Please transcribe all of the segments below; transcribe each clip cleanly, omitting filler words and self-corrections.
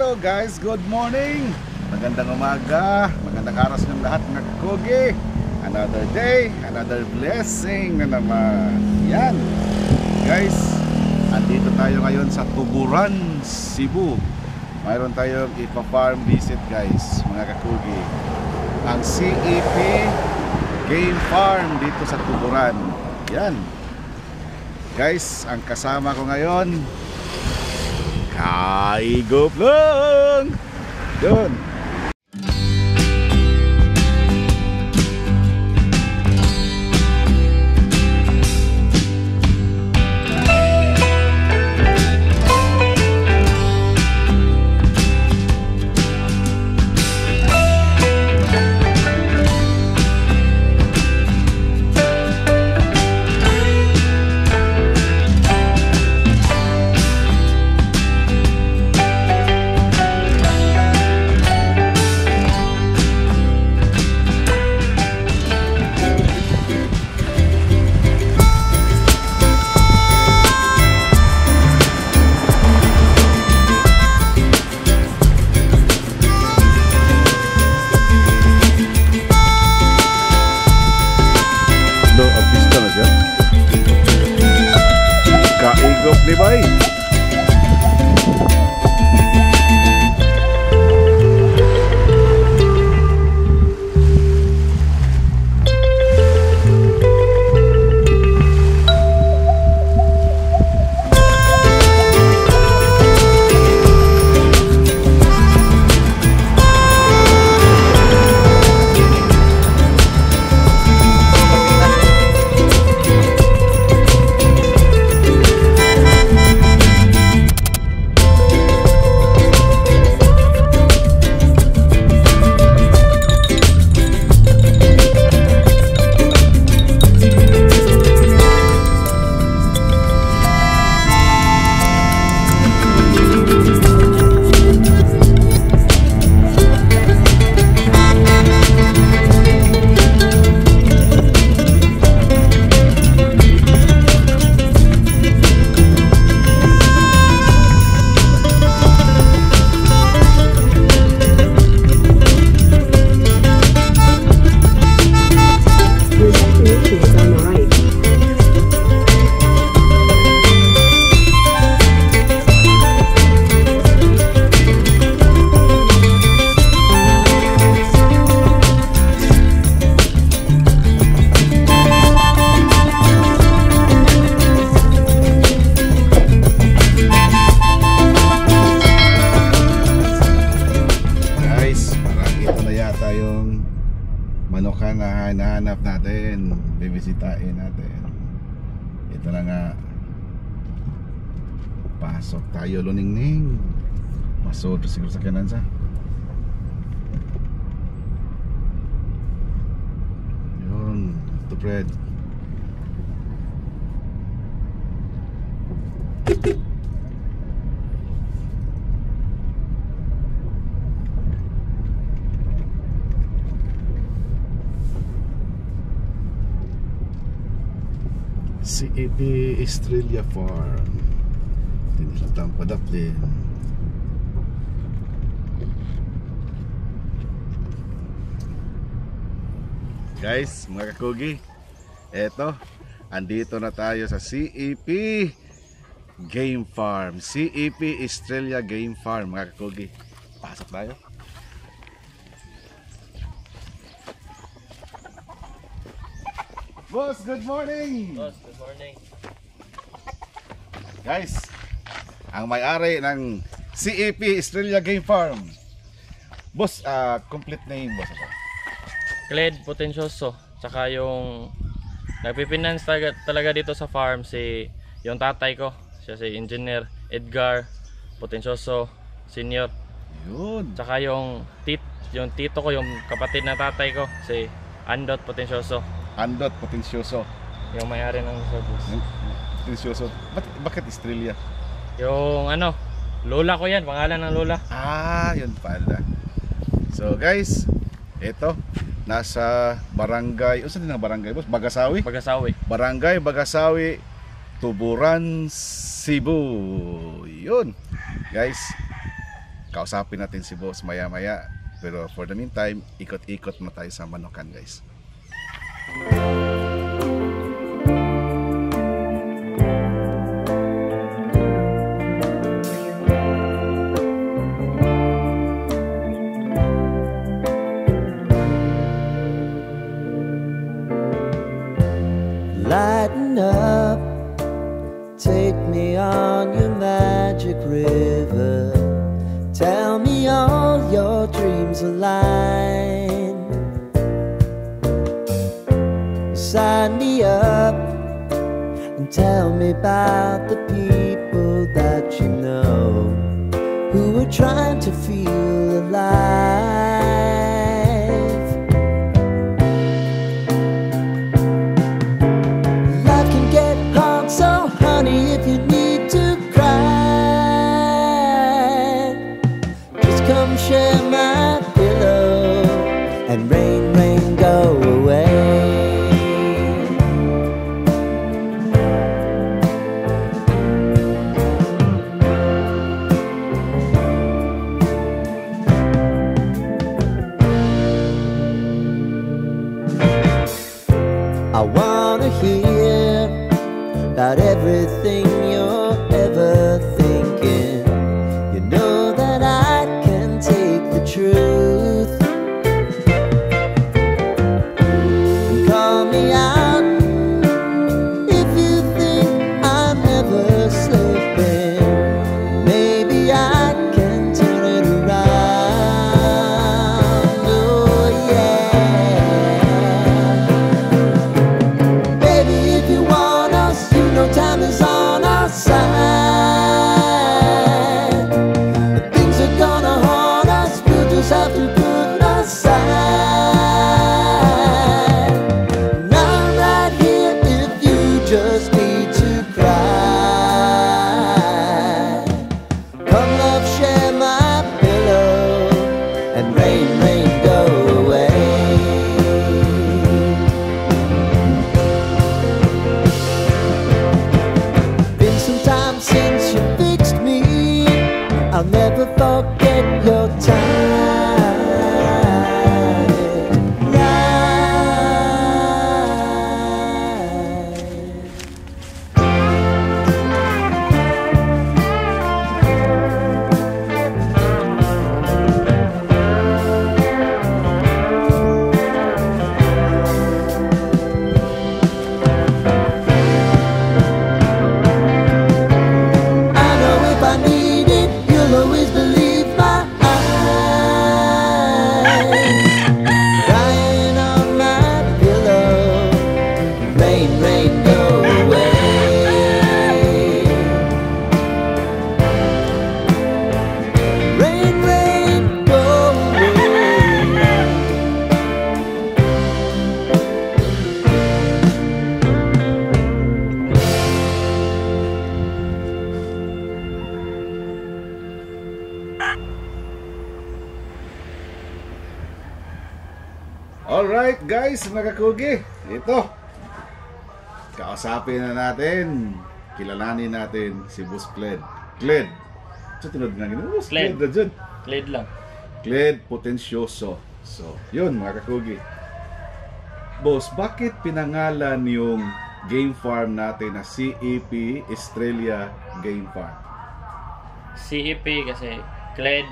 Hello guys, good morning. Magandang umaga, magandang araw sa inyong lahat mga kakugi. Another day, another blessing na naman. Yan guys, andito tayo ngayon sa Tuburan, Cebu. Mayroon tayong ipa-farm visit guys mga kakugi. Ang CEP Game Farm dito sa Tuburan. Yan guys, ang kasama ko ngayon Kaigop lang! Yun! Kaigop ni Bay. Manokan na hinahanap natin, bibisitahin natin. Ito na nga. Pasok tayo luningning. Masod siguro sa kanansa. Yun, ito Fred. CEP Estrella Farm. Tinilatang padaplin. Guys, mga kakugi, eto, andito na tayo sa CEP Game Farm. CEP Estrella Game Farm, mga kakugi. Pasok tayo. Boss, good morning! Boss, good morning. Guys, ang may-ari ng CEP Estrella Game Farm. Boss, complete name boss ako. Cled Potencioso. Tsaka yung nagpipinance talaga dito sa farm yung tatay ko. Siya si Engineer Edgar Potencioso Senior. Yun. Tsaka yung tito ko, yung kapatid na tatay ko, si Andot Potencioso. Andot Potencioso. Yung may-ari ng service. Potencioso. Bakit Estrella? Yung lola ko yan, pangalan ng lola. Yun pala. So guys, ito nasa barangay, saan din ang barangay boss? Bagasawi? Bagasawi. Barangay Bagasawi, Tuburan, Cebu. Yun. Guys, kausapin natin si boss maya maya. Pero for the meantime, ikot-ikot mo tayo sa Manukan, guys. Lighten up, take me on your magic river. Tell me all your dreams align. Sign me up and tell me about the people that you know who are trying to feel alive. Life can get hard, so honey, if you need to cry, just come share my pillow and rain, rain, go away. I wanna hear about everything you're ever thinking. You know that I can take the truth and call me out if you think I'm ever slipping. Maybe I can turn it around. Oh yeah. Baby, if you want us, you know time is on our side. But things are gonna haunt us, we'll just have to put aside. And I'm right here if you just need to cry. Come love, share my pillow and rain, rain, go away. Been some time since you fixed me. I'll never forget your time. I know if I need it, you'll always believe my eyes. Crying on my pillow, rain, rain, go away. Rain, rain, go away. Alright guys, mga kakugi, ito, kausapin na natin, kilalanin natin si Boss Cled. Cled, so tinod nga gano'n, Boss Cled. Cled na dyan. Cled lang. Cled Potencioso. So, yun mga kakugi. Boss, bakit pinangalan yung game farm natin na CEP Estrella Game Farm? CEP kasi Cled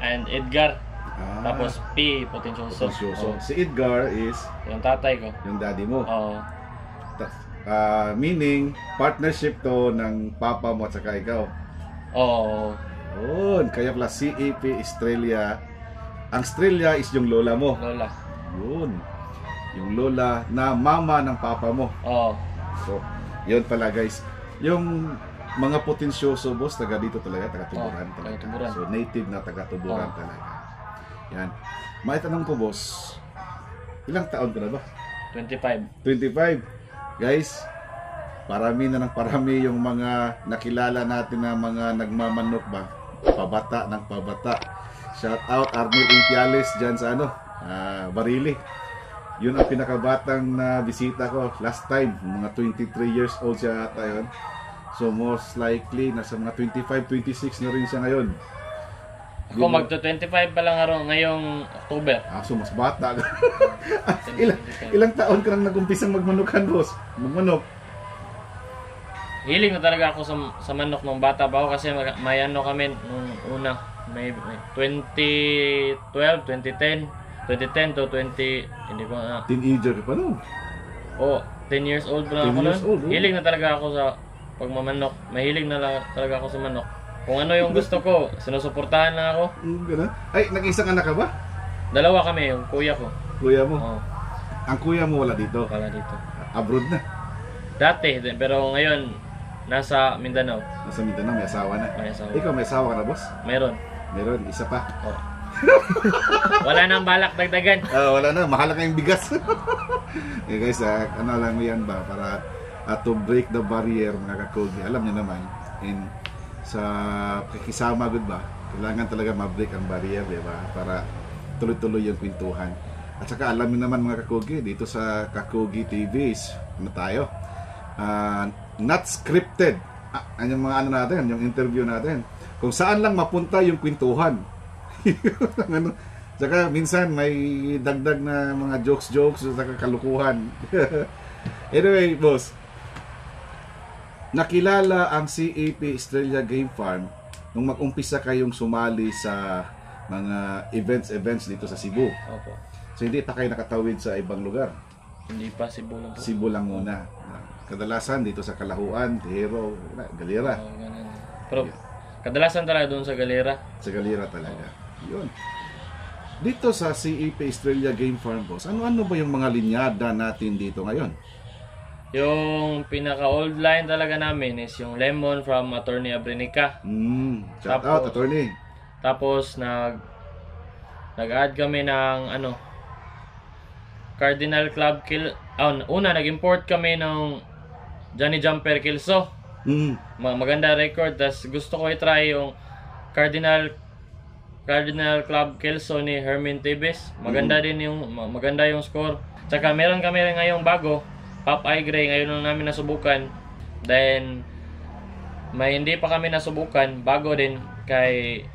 and Edgar. Ah, Tapos P, Potencioso. Potencioso. Oo. Si Edgar is Yung tatay ko. yung daddy mo. Oo. Meaning, partnership to ng papa mo at saka ikaw. Oo. Yun, kaya pala CEP Estrella. Ang Estrella is yung lola mo. Lola. Yun. Yung lola na mama ng papa mo. Oo. So, yun pala guys. Yung mga Potencioso, boss, taga dito talaga, taga Tuburan Oh, talaga. taga Tuburan. So, native na taga Tuburan Oh. talaga. Yan. Maitanong ko, boss, ilang taon ka na ba? 25. 25. Guys, parami na ng parami yung mga nakilala natin na mga nagmamanok ba? Pabata ng pabata. Shout out Arnel Intiales dyan sa Barili. Yun ang pinakabatang na bisita ko last time. Mga 23 years old siya ata yun. So most likely nasa mga 25, 26 na rin siya ngayon. Ako magto-25 pa lang araw ngayong October. So mas bata. Ilang taon ka nang nag-umpisang magmanukan, boss? Magmanok? Hiling na talaga ako sa manok nung bata pa ako kasi may ano kami nung una. May 2012, 2010 to 20, hindi ko na. Teenager ka pa nun. 10 years old pa lang 10 ako years old, nun. Hiling na talaga ako sa pagmamanok. Mahilig na talaga ako sa manok. Kung ano yung gusto ko, sinusuportahan lang ako. Ganun. Ay, nag-isang anak ka ba? Dalawa kami, yung kuya ko. Kuya mo? Oo, Ang kuya mo wala dito? pala dito. Abroad na. Dati, pero ngayon, nasa Mindanao. Nasa Mindanao, may asawa na. May asawa. Ikaw, may asawa ka na, boss? Meron. Meron, isa pa. Oh. Wala nang balak dagdagan. Wala na, mahal na yung bigas. Okay guys, ano lang yan ba, para to break the barrier, mga kakogi. Alam niyo naman, sa pakikisama, good ba, kailangan talaga ma-break ang barrier, di ba? Para tuloy-tuloy yung kwentuhan. At saka alam niyo naman, mga kakogi, dito sa Kakogi TVs, ano tayo? Not scripted. Yung mga ano natin, yung interview natin. Kung saan lang mapunta yung kwentuhan. Ano? Saka minsan may dagdag na mga jokes sa kalukuhan. Anyway, boss, nakilala ang CAP Estrella Game Farm nung mag-umpisa kayong sumali sa mga events dito sa Cebu. Opo. So hindi pa kayo nakatawid sa ibang lugar. Hindi pa Cebu lang po. Cebu lang muna. Kadalasan dito sa Kalahuan, Tihero, Galera. Oo, ganun. Pero kadalasan talaga doon sa Galera. Sa Galera talaga. Yun. Dito sa CAP Estrella Game Farm, boss, ano-ano ba yung mga linyada natin dito ngayon? Yung pinaka-old line talaga namin is yung Lemon from Attorney Abrenica. Shout out, attorney. Tapos nag-add kami ng Cardinal Club una nag-import kami ng Johnny Jumper Kilso. Maganda record. Tas gusto ko i-try yung Cardinal Club Kelso ni Hermin Tibes. Maganda din maganda yung score. Tsaka meron kami rin ngayong bago, Pop Eye Gray, ngayon lang namin nasubukan. Then may hindi pa kami nasubukan, bago din kay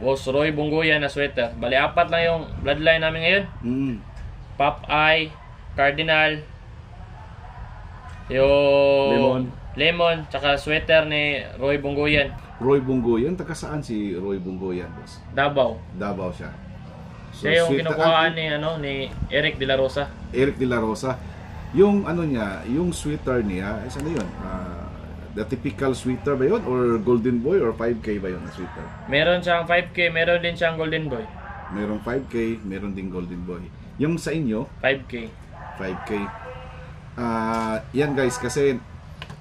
Boss Roy Bungoyan na sweater. Bali 4 lang yung bloodline namin ngayon. Pop Eye, Cardinal, yung Lemon, tsaka sweater ni Roy Bungoyan. Roy Bungoyan, taga saan si Roy Bungoyan, boss? Davao. Davao siya. So, Siya yung sweet- kinukuhaan ni Eric De La Rosa. Eric De La Rosa. Yung ano niya, yung sweater niya, ano yun? The typical sweater ba yun? Or Golden Boy? Or 5K ba yun na sweater? Meron siyang 5K, meron din siyang Golden Boy. Merong 5K, meron ding Golden Boy. Yung sa inyo, 5K. 5K. Yan guys, kasi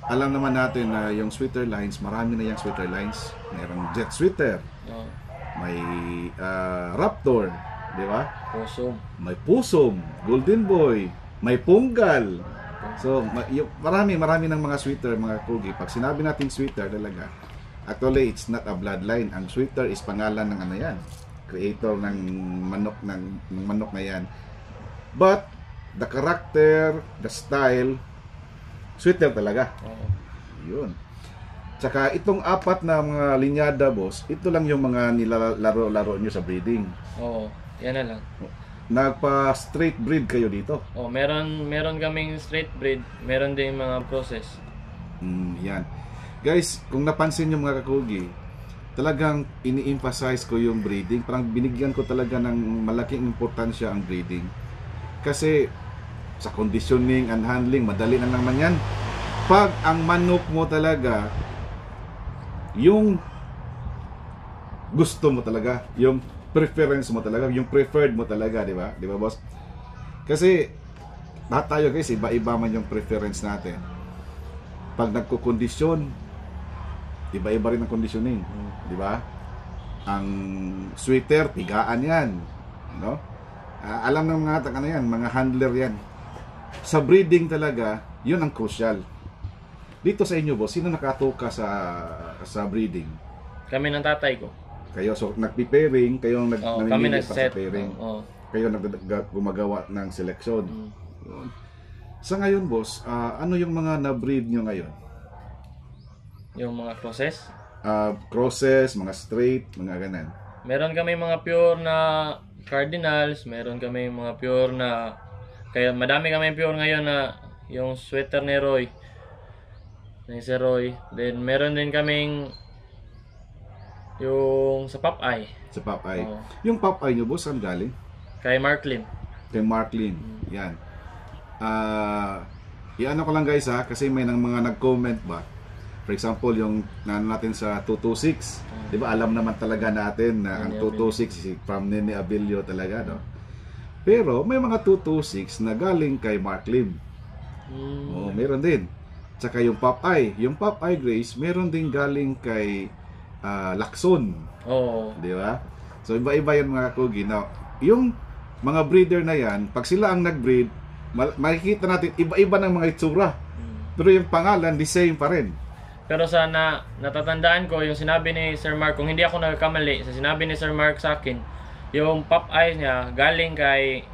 alam naman natin na yung sweater lines, marami na yung sweater lines. Merong jet sweater, Oh, may Raptor, di ba? Pusong. May Pusom, Golden Boy, may Punggal. So, marami ng mga sweater, mga kugi. Pag sinabi natin sweater talaga, actually, it's not a bloodline. Ang sweater is pangalan ng ano yan, creator ng manok na yan. But, the character, the style, sweater talaga. Oh. Yun. Tsaka itong 4 na mga linyada, boss, ito lang yung mga nilalaro-laro nyo sa breeding. Oo, yan na lang. Nagpa-straight breed kayo dito. Oh, meron kaming straight breed, meron din mga process. Yan. Guys, kung napansin nyo mga kakugi, talagang ini-emphasize ko yung breeding. Parang binigyan ko talaga ng malaking importansya ang breeding. Kasi sa conditioning and handling, madali na naman yan. Pag ang manok mo talaga, yung gusto mo talaga, yung preference mo talaga, yung preferred mo talaga, di ba? Di ba, boss? Kasi lahat tayo guys, iba-iba man yung preference natin. Pag nagko-kondisyon, iba-iba rin ang conditioning, di ba? Ang sweater, pigaan yan, no? Alam ng mga mga handler yan. Sa breeding talaga, yun ang crucial. Dito sa inyo, boss, sino nakatoka sa breeding? Kami ng tatay ko. Kayo, so nagpi-pairing, kayo Kami namimili pa sa nag-set. pairing. Oo. Kayo gumagawa ng selection. Yun. Sa ngayon, boss, ano yung mga na-breed nyo ngayon? Yung mga process. Crosses, mga straight, mga ganun. Meron kami mga pure na Cardinals, meron kami mga pure na, kaya madami kami pure ngayon na yung sweater ni Roy, ni Sir Roy. Then meron din kaming yung sa Popeye, Sa Popeye. Oo. Yung Popeye nyo, boss, saan galing? kay Marklin. Kay Marklin. Yan. Iano ko lang guys ha, kasi may nang mga nag-comment ba. For example, yung natin sa 226. Di ba, alam naman talaga natin na ang 226 is from Nene Abilio talaga, no? Pero may mga 226 na galing kay Marklin. Oh, meron din. Tsaka yung Popeye. Yung Popeye Grace, meron din galing kay Lacson. Oo. Di ba? So iba-iba yan mga kugi. Now, yung mga breeder na yan, pag sila ang nag-breed, makikita natin iba-iba ng mga itsura. Pero yung pangalan, the same pa rin. Pero sana natatandaan ko yung sinabi ni Sir Mark, kung hindi ako nagkamali, sa sinabi ni Sir Mark sa akin, yung Popeye niya galing kay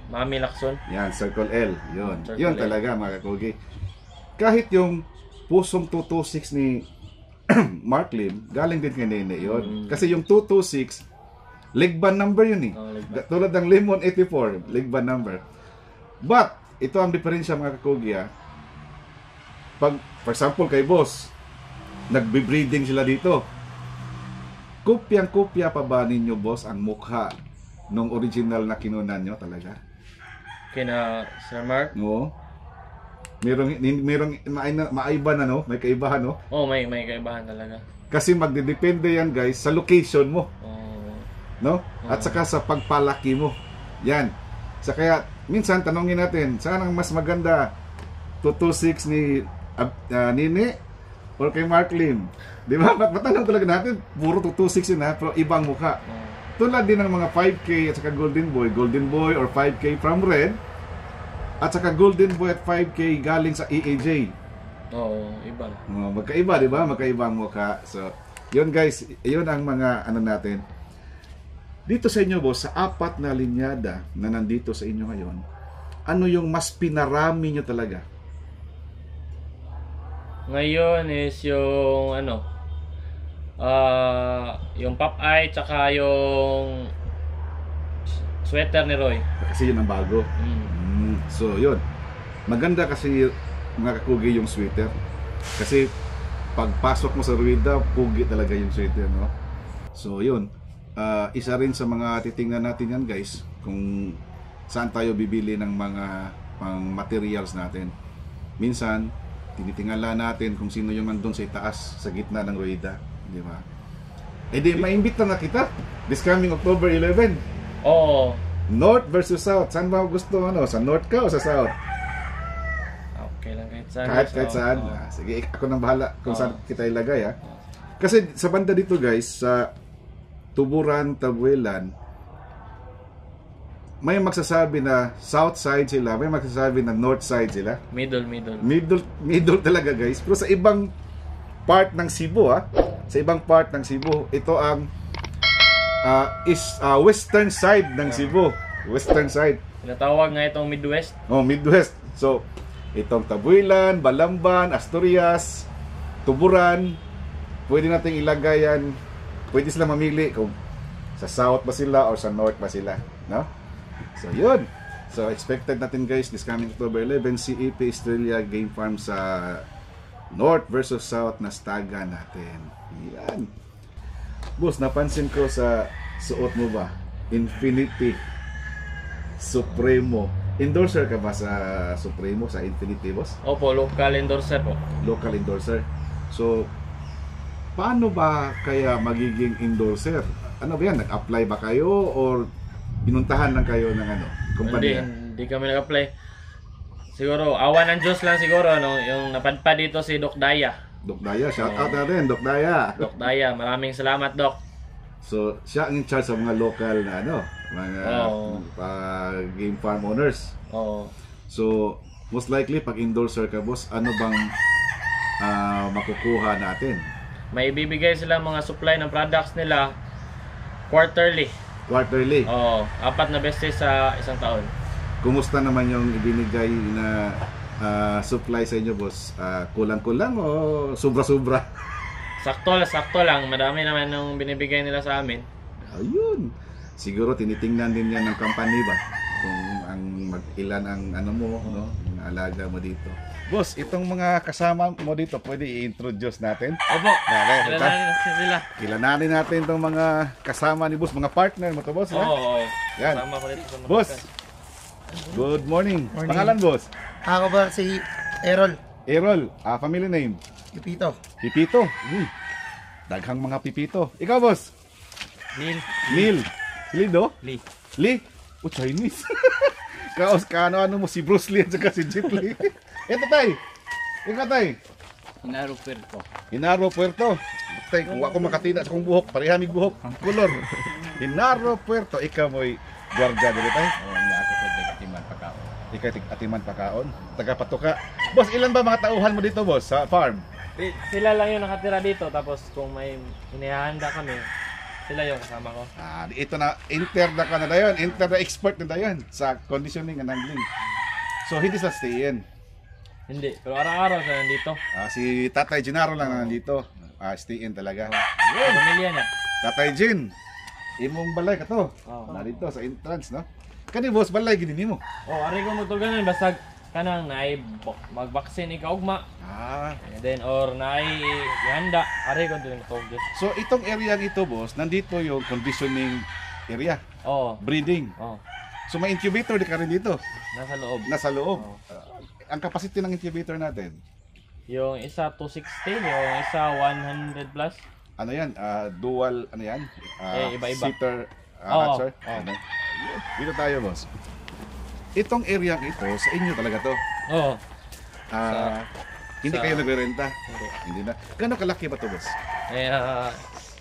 Mami Lacson. Yan, Circle L. Yun. Circle Yun L. talaga mga kugi. Kahit yung pusong 226 ni Mark Lim, galing din kay Nene yun. Kasi yung 226, Ligban number yun eh. Oh, Ligban. Tulad ng Lemon 84, Ligban number. But, ito ang diferensya mga kakugi ha. Pag, for example, kay boss, nagbe-breeding sila dito. Kopyang-kopya pa ba ninyo, boss, ang mukha nung original na kinunan nyo talaga? Kina Sir Mark. No? Merong maiba na, no? May kaibahan, no? Oh, may kaibahan talaga. Kasi magdedepende yan, guys, sa location mo. Oh. No? At saka sa pagpalaki mo. Yan. Sa kaya, minsan, tanongin natin, saan ang mas maganda? 226 ni Nene or kay Mark Lim? Di ba? Matanong talaga natin, puro 226 yun ha, pero ibang mukha. Tulad din ng mga 5K at saka Golden Boy or 5K from Red, at saka Golden Boy at 5K galing sa EAJ. Oo, iba. Magkaiba, di ba? Magkaiba ang mukha. So, yun guys, yun ang mga ano natin. Dito sa inyo, boss, sa 4 na linyada na nandito sa inyo ngayon, ano yung mas pinarami nyo talaga? Ngayon is yung yung Popeye tsaka yung sweater ni Roy. Kasi yun ang bago. So, yun. Maganda kasi mga kakugi yung sweater. Kasi pagpasok mo sa Ruida, pugi talaga yung sweater, no? So, yun. Isa rin sa mga titingnan natin yan, guys, kung saan tayo bibili ng mga pang materials natin. Minsan, tinitingala natin kung sino yung nandun sa itaas, sa gitna ng Ruida, di ba? Eh di, maimbita na kita this coming October 11. Oo. North versus South. Saan ba gusto, sa North ka o sa South? Okay lang kahit saan. Kahit saan. Sige, ako nang bahala kung saan kita ilagay, ha. Kasi sa banda dito, guys, sa Tuburan, Tabuelan, may magsasabi na south side sila, may magsasabi na north side sila. Middle talaga, guys. Pero sa ibang part ng Cebu, sa ibang part ng Cebu, ito ang western side ng Cebu. Western side. Tinatawag nga itong Midwest. Oh, Midwest. So, itong Tabuelan, Balamban, Asturias, Tuburan, pwede nating ilagay yan. Pwede sila mamili kung sa south ba sila or sa north ba sila, no? So, yun. So, expected natin, guys, this coming October 11, CEP Estrella Game Farm sa North versus South na staga natin. Yan. Boss, napansin ko sa suot mo ba? Infinity Supremo. Endorser ka ba sa Supremo, sa Infinity, boss? Opo, local endorser po. Local endorser. So, paano ba kaya magiging endorser? Ano ba yan? Nag-apply ba kayo or pinuntahan lang kayo ng kumpanya? Hindi kami nag-apply. Siguro, awa ng Diyos lang siguro, yung napadpad dito si Doc Daya. Doc Daya, shout out natin, Doc Daya. Doc Daya, maraming salamat, Doc. So, siya ang in charge sa mga local na mga game farm owners. Oo. So, most likely, pag endorser ka, boss, ano bang makukuha natin? May ibibigay sila mga supply ng products nila quarterly. Oo, 4 na beses sa isang taon. Kumusta naman yung ibinigay na supply sa inyo, boss? Kulang-kulang o sobra-sobra? sakto lang. Madami naman nung binibigay nila sa amin. Ayun. Siguro tinitingnan din yan ng company ba? Kung ang ilan ang ano mo, no? Ang alaga mo dito. Boss, itong mga kasama mo dito, pwede i-introduce natin? Opo, kilalanin sila. Kilalanin natin itong mga kasama ni boss, mga partner mo to, boss. ha? Oo. Yan. Kasama ko dito sa mga Boss, podcast. good morning. Morning. Pangalan, boss? Ako ba si Errol? Errol, family name? Pipito. Pipito. Daghang mga pipito. Ikaw, boss? Neil. Lido? Lee. Lee? Oh, Chinese. Kaos ka ano mo si Bruce Lee at saka si Jet Li. Ito tay. Ikaw tay. Hinaro Puerto. Tay, kung ako makatina sa kong buhok, parehamig buhok, kulor. Hinaro Puerto. Ikaw mo'y gwardiya dito tay. Hindi ako sa Atiman Pagkaon. Ikaw atiman pakaon. Taga Patuka. Boss, ilan ba mga tauhan mo dito, boss, sa farm? Sila lang yung nakatira dito. Tapos kung may inihahanda kami, sila yung kasama ko. Ito na, inter na ka na dayon. Inter na expert na dayon sa conditioning and handling. So, hindi sa stay-in. Hindi, pero araw-araw sila nandito. Si Tatay Gennaro lang na nandito. Stay-in talaga. Sa pamilya niya. Tatay Gin, imong balay ka to. Oo. Narito sa entrance, no? Kani boss, balay gini nimo. Ari ko magtuganan basta kanang naay mag-vaccine ikaw ugma. And then or naay ihanda, ari ko din tugis. So itong area ito, boss, nandito yung conditioning area, Oo. breeding. Oh, So may incubator di ka rin dito, nasa loob. nasa loob. Ang capacity ng incubator natin, Yung isa 260, yung isa 100 plus. ano yan? Dual, ano yan? Iba-iba. Seater, Oo. hatcher. Ano? Dito tayo, boss. Itong area ito, sa inyo talaga to. Oo. Hindi sa- kayo nagre-renta. Hindi. Hindi na. Gano'ng kalaki ba to, boss?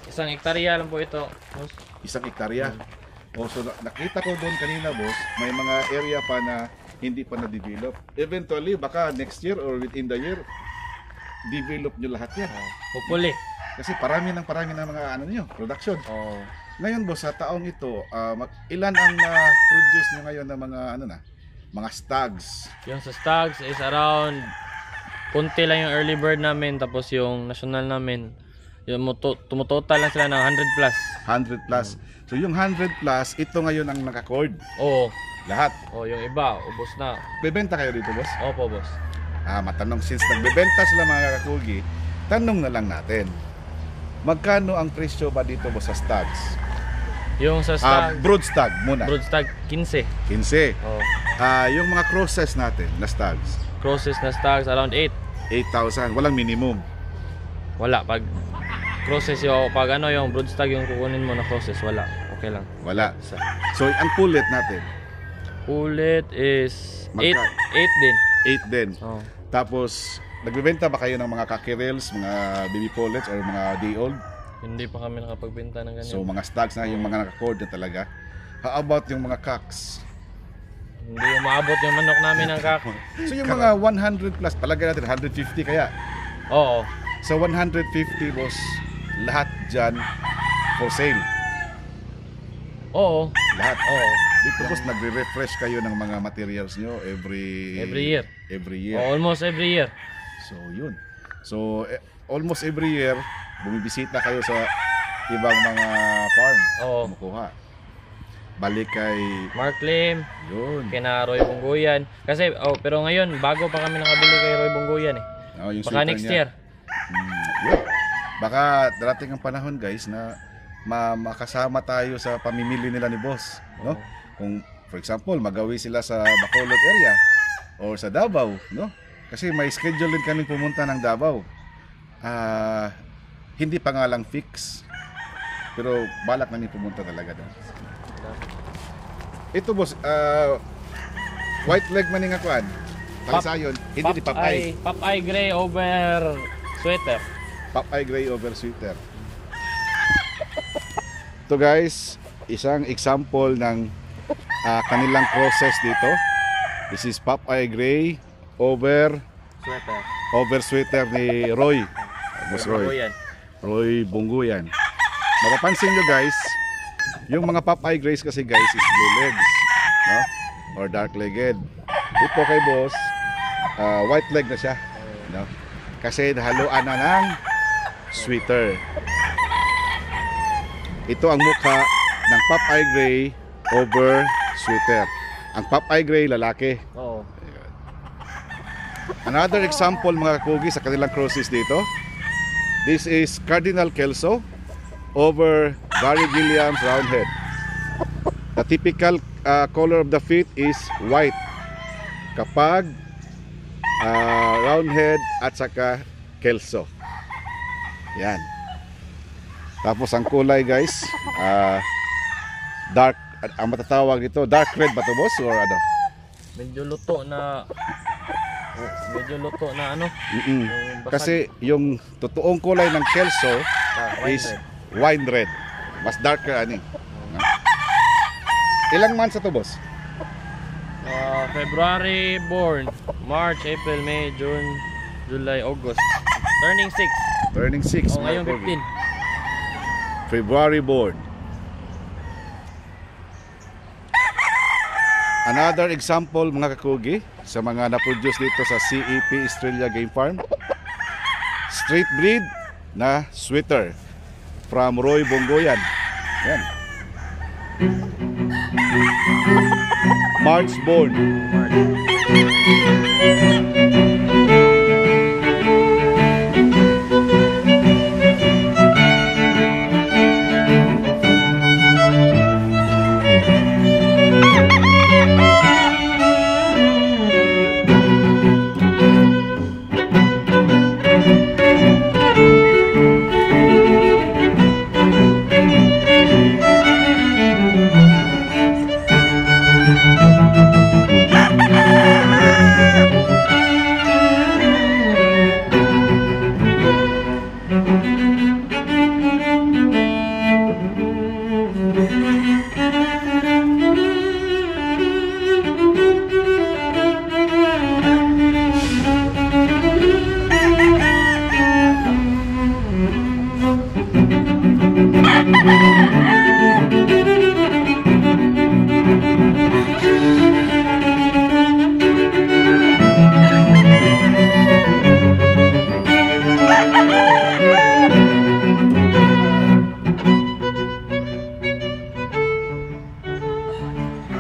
Isang hektarya lang po ito. Boss. Isang hektarya. So nakita ko doon kanina, boss, may mga area pa na hindi pa na-develop. Eventually, baka next year or within the year, develop nyo lahat yan. Hopefully. Kasi parami ng mga ano nyo, production. Oo. Ngayon, boss, sa taong ito, ilan ang na-produce nyo ngayon ng mga stags? Yung sa stocks is around kunti lang yung early bird namin, tapos yung national namin yung tumutotal lang sila ng 100 plus. 100 plus. So yung 100 plus, ito ngayon ang naka-cord. Oo. Lahat. Yung iba ubos na. Bebenta kayo dito, boss? Opo, boss. Matanong, since nagbebenta sila mga kakugi, tanong na lang natin. Magkano ang presyo ba dito, boss, sa stags? Yung sa stag, Brood stag muna. brood stag 15. 15. Oh. Yung mga crosses natin na stags, Crosses na stags around 8. 8,000. Walang minimum. Wala pag crosses yung yung brood stag yung kukunin mo na crosses, wala. Okay lang. Wala. So, ang pullet natin, Ulit is 8 din. 8 din. Oh. Tapos, nagbebenta ba kayo ng mga kakirels, mga baby pullets, or mga day old? Hindi pa kami nakapagbenta ng ganyan. So, mga stags na, yung mga naka-cord na talaga. How about yung mga cocks? Hindi umaabot yung manok namin ng kak. So, yung mga 100 plus, palagay natin, 150 kaya. Oo. So, 150, boss, lahat dyan for sale. Oo. Lahat. Oo. Dito, boss, nagre-refresh kayo ng mga materials nyo every year. Every year. Almost every year. So, yun. So, almost every year, bumibisita kayo sa ibang mga farm. Oo. Kumukuha. Balik kay... Mark Lim, Yun. kina Roy Bungguyan. Kasi, pero ngayon, bago pa kami nakabili kay Roy Bungguyan eh. Yung Baka sweater next niya. year. Yun. Baka darating ang panahon, guys, na makasama tayo sa pamimili nila ni boss. No? Kung, for example, magawi sila sa Bacolod area or sa Davao, no? Kasi may schedule din kami pumunta ng Davao. Hindi pa nga lang fix. Pero balak namin pumunta talaga doon. Ito, boss, white leg man nga kuan. Talisayon, hindi ni Popeye. Popeye gray over sweater. Popeye gray over sweater. Ito, guys, isang example ng kanilang process dito. This is Popeye gray over sweater ni Roy. Boss Roy. Bungguyan. Mapapansin nyo, guys, yung mga Popeye grays kasi, guys, is blue legs, no? Or dark legged. Ito kay boss, white leg na siya, no? Kasi nahaluan na ng sweeter. Ito ang mukha ng Popeye Gray over sweeter. Ang Popeye Gray, lalaki. Oo. Another example mga kakugi sa kanilang crosses dito. This is Cardinal Kelso over Barry Williams Roundhead. The typical color of the feet is white kapag Roundhead at saka Kelso. Yan. Tapos ang kulay guys, dark, ang matatawag dito, dark red ba to boss or ano? Medyo luto na ano. Mm-mm. Yung basag. Kasi yung totoong kulay ng Kelso Wine is red. wine red. Mas darker ani. Ilang months na to boss? February born, March, April, May, June, July, August. Turning 6. Turning 6. O ngayon 15. February born. Another example mga kakugi sa mga na-produce dito sa CEP Estrella Game Farm. Street breed na sweater from Roy Bongoyan. Yan. March born.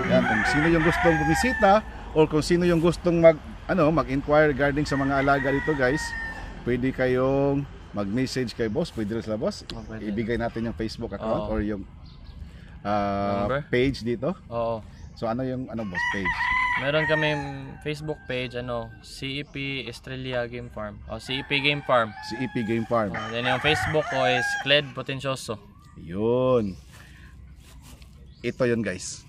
Yan, kung sino yung gustong bumisita or kung sino yung gustong mag-inquire regarding sa mga alaga dito guys, pwede kayong mag-message kay boss, pwede rin sila boss. Oh, pwede. Ibigay natin yung Facebook account Oo. or yung Number? page dito. Oo. So ano yung boss page? Meron kami Facebook page, CEP Estrella Game Farm. O CEP Game Farm. CEP Game Farm. Then yung Facebook ko is Cled Potencioso. Yun. Ito yun guys.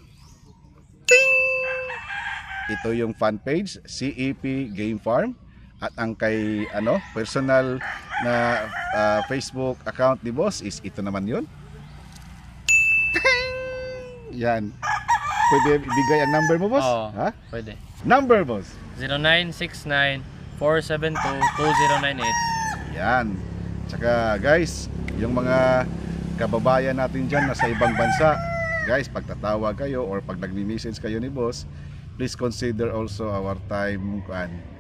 Ito yung fan page, CEP Game Farm. At ang kay personal na Facebook account ni boss is ito naman yun. Yan. Pwede ibigay ang number mo boss? Oo. Ha? Pwede. Number boss. 0969-472-2098. Yan. Tsaka guys, yung mga kababayan natin dyan na sa ibang bansa, guys, pag tatawag kayo or pag nagmi-message kayo ni boss, please consider also our time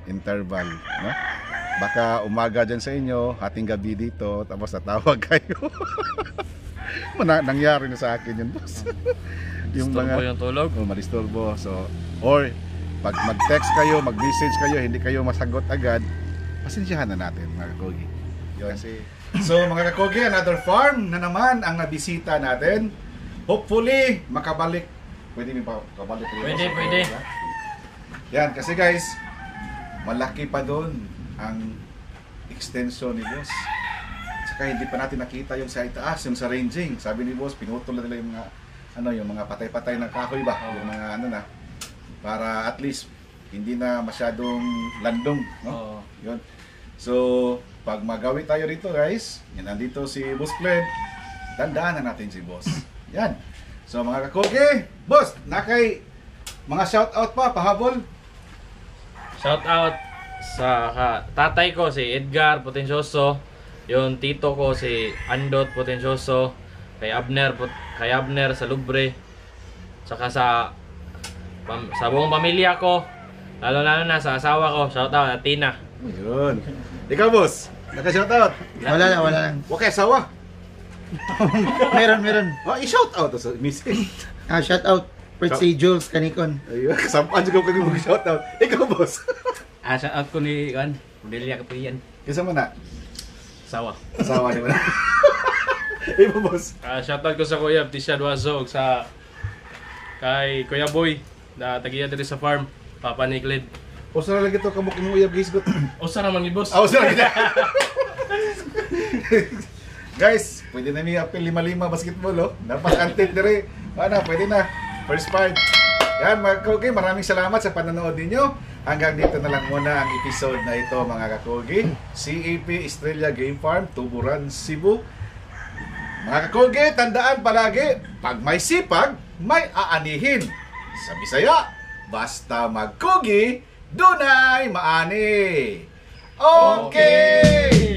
interval, no? Baka umaga dyan sa inyo, hating gabi dito, tapos tatawag kayo. Nangyari na sa akin yun, boss. Yung Disturbo yung tulog. Madisturbo. So, or pag mag-text kayo, mag-message kayo, hindi kayo masagot agad, pasensyahan na natin mga kakogi. Yun. So mga kakogi, another farm na naman ang nabisita natin. Hopefully, makabalik. Pwede mo pa kabalik rin. Pwede. Yan, kasi guys, malaki pa doon ang extension ni boss. Saka hindi pa natin nakita yung sa itaas, yung sa ranging. Sabi ni boss, pinutol na nila yung mga yung mga patay-patay na kahoy ba, yung mga na para at least hindi na masyadong landong, no? Oo. Yun. So, pag magawi tayo rito guys, yan, nandito si Boss Cled, dandaan na natin si boss. Yan. So mga kakogi, boss, nakay mga shout out pa, pahabol. Shout out sa tatay ko si Edgar Potencioso, yung tito ko si Andot Potencioso, kay Abner sa Lubre, saka sa buong pamilya ko, lalo na sa asawa ko. Shout out at Tina. Yun. Ikaw boss, Naka-shoutout. Wala lang, wala lang. Huwag kayo asawa. Meron. Oh, i-shoutout sa misis. Shout out. Birthday Jules Canicon. Ayun, kasampaan juga ko kag mag-shoutout. Ikaw, boss. Shout out ko ni Juan. Delia Kapriyan. Kisa mo na. Sawa. Asawa ni mo na. Iba, boss. Shoutout ko sa Kuya Tisha Duazog sa kay Kuya Boy na tagiya dito sa farm. Papa ni Cled. O saan lagi to kabuk ng uyab gisgot. Usa naman ni boss. Aw, saan lagi. Guys, pwede na niya apel 5-5 basketball, oh. Dapat antit dire. Ano, pwede na. First part. Yan, mga kakogi, maraming salamat sa panonood ninyo. Hanggang dito na lang muna ang episode na ito, mga kakogi. CAP Estrella Game Farm, Tuburan, Cebu. Mga kakogi, tandaan palagi, pag may sipag, may aanihin. Sa Bisaya, basta magkogi, dunay maani. Okay!